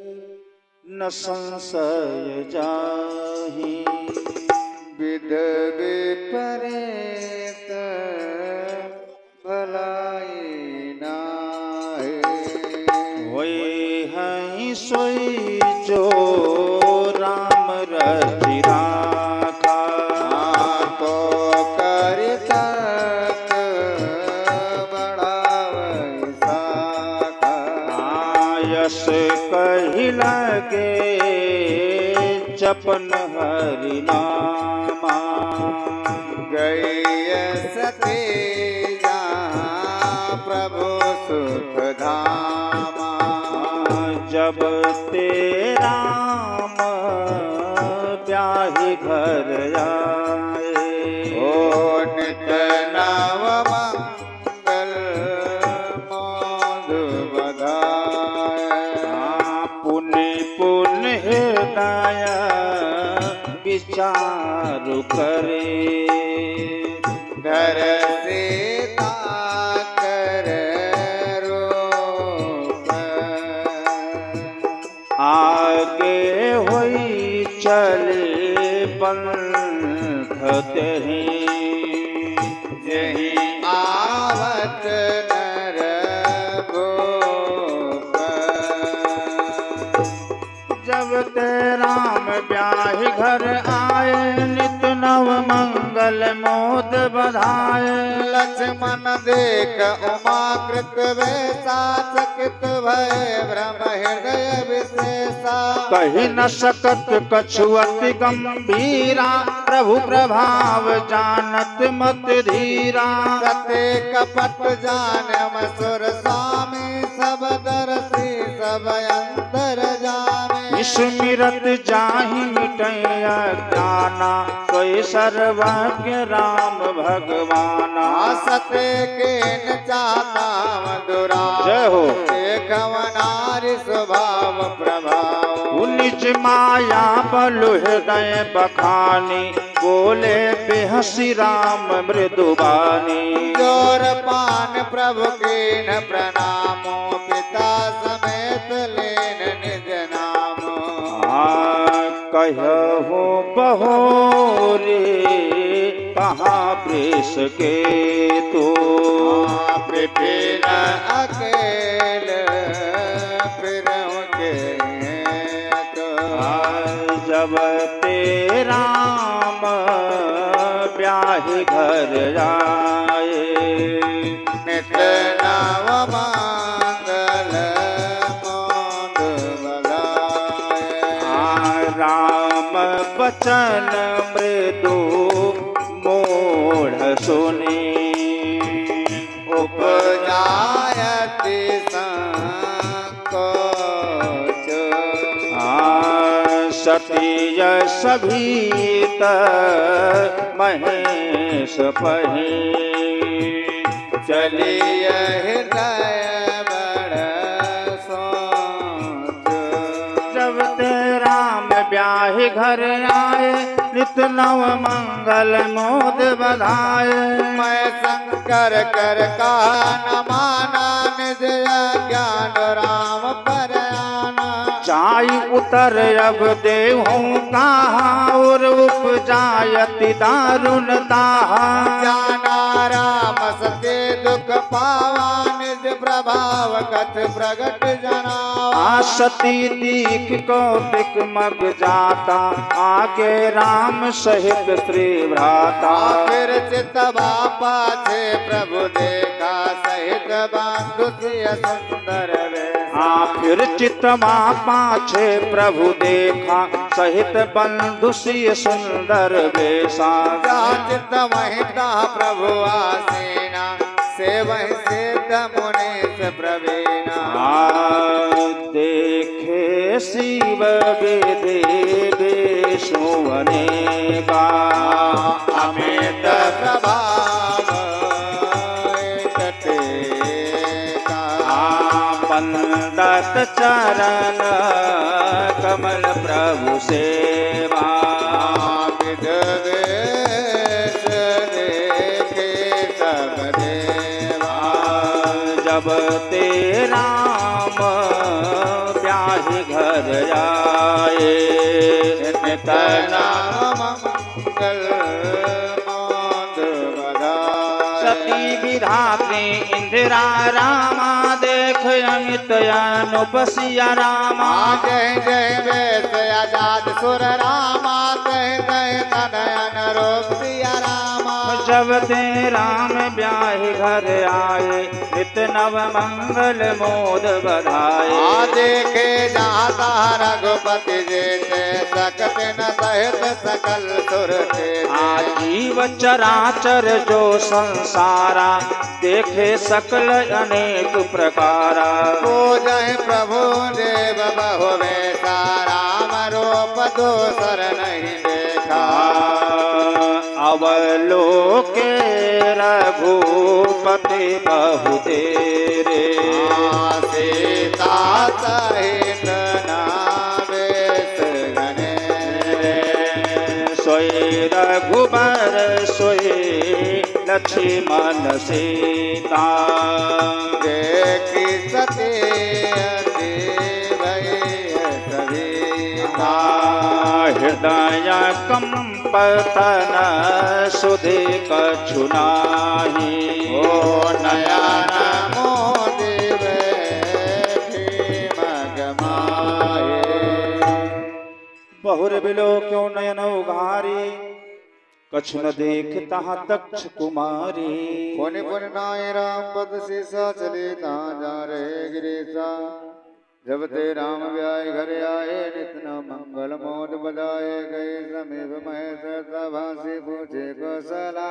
न संशय जाहि। विध विपरीत भलाई नाहि। होय हई सोई जो राम रचि राखा। तो करितक बढ़ावै साखा। यश कहि लगे जपन हरि नामा। गई सती जहाँ प्रभु सुख धामा। जब ते राम ब्याहि घर आए। ओ नित नव मंगल मधु बधाए। पुण्य पुण्य हृदय विचारु करे। घर सीता कर रूप। आगे होई चले पंथ तेहि। जही आवत नर भूप। जब ते राम ब्याहि घर आए। नित नव मंगल मोद बधाए। लक्ष्मण देख उमाकृत वैसा। चकित भय भ्रम हृदय विशेषा। कही न सकत कछु अति गंभीरा। प्रभु प्रभाव जानत मत धीरा। सत्य कपट जान सुर स्वामी। सब दर्शी सब अंतर जाने। स्मिरत जाहि मिटय अज्ञाना। सोई सर्वज्ञ राम भगवाना। सत्य के न चाहता मधुरा। जय हो। देखव नारी स्वभाव प्रभाव। निज माया बलु हृदय बखानी। बोले बेहसी राम मृदुबानी। जोर पान प्रभु के न प्रणामो। पिता समेत लेन निज नामो। कहु बहोरे कहाँ प्रेस के तो। विपिन अकेल फिरहु के तो। जब ते राम ब्याहि घर आए। नित नव मंगल मोद बधाए। राम बचन मृदु मोढ़ सुनी। उपजायति संकोच। सतीय सभीत महेश पहि। चलिय हृदय बड़ सोच। जब ते राम ब्याहि घर आए। नित नव मंगल मोद बधाए। मैं शंकर कर का न माना। निज ज्ञान राम पर आना। जाई उतर अब देहूँ कहाँ। और उपजायति दारुण ताहा। जाना राम सत्य दुख पावा। निज प्रभाव कथ प्रगट जनावा। सती दीख कौतिक मग जाता। आगे राम सहित श्री भ्राता। फिर चितवा पाछे प्रभु देखा। सहित बंधु सिय सुंदर वेशा। फिर चितवा पाछे प्रभु देखा। सहित बंधु सिय सुंदर वेशा। चित वहीं प्रभु आसीना। से वहीं सिद्ध मुनीश प्रवीणा। देखे शिव विधि विष्णु अनेका। अमित प्रभाव बंदत चरण कमल प्रभु सेवा। विध वेश देखे सब देवा। जब ते राम ब्याहि घर आए नित नाम मंगल मोद बधाए सती विधात्री इंदिरा रामा देख अमित अनुपसिया रामा जय जय वेश आजाद सुर रामा जय जय तनयन रूप सिया रामा जब ते राम ब्याहि घर आए नित नव मंगल मोद बधाए देखे जाता रघुपति जैसे सकत न सहित सकल सुर के जीव चराचर जो संसारा देखे सकल अनेक प्रकारा ओ जय प्रभु देव बहु वैसा राम रूप दोसर नहीं देखा अवलोके रघुपति बहु तेरे सीता सहित नावेश घने सोई रघुबर सोई लक्ष्मण सीता देखी सती हृदय कंपतन सुधि कछु नाही ओ नयन मोदि मगमाए बहुर बिलो क्यों नयन उघारी कछु न देख तहाँ दक्ष कुमारी पुनि पुनि नाय राम पद सीसा चले ता जा रे गिरीसा जब ते राम व्याय घर आए नित न मंगल मोद बधाए गए समीप महेश भाषी पूछे कौशला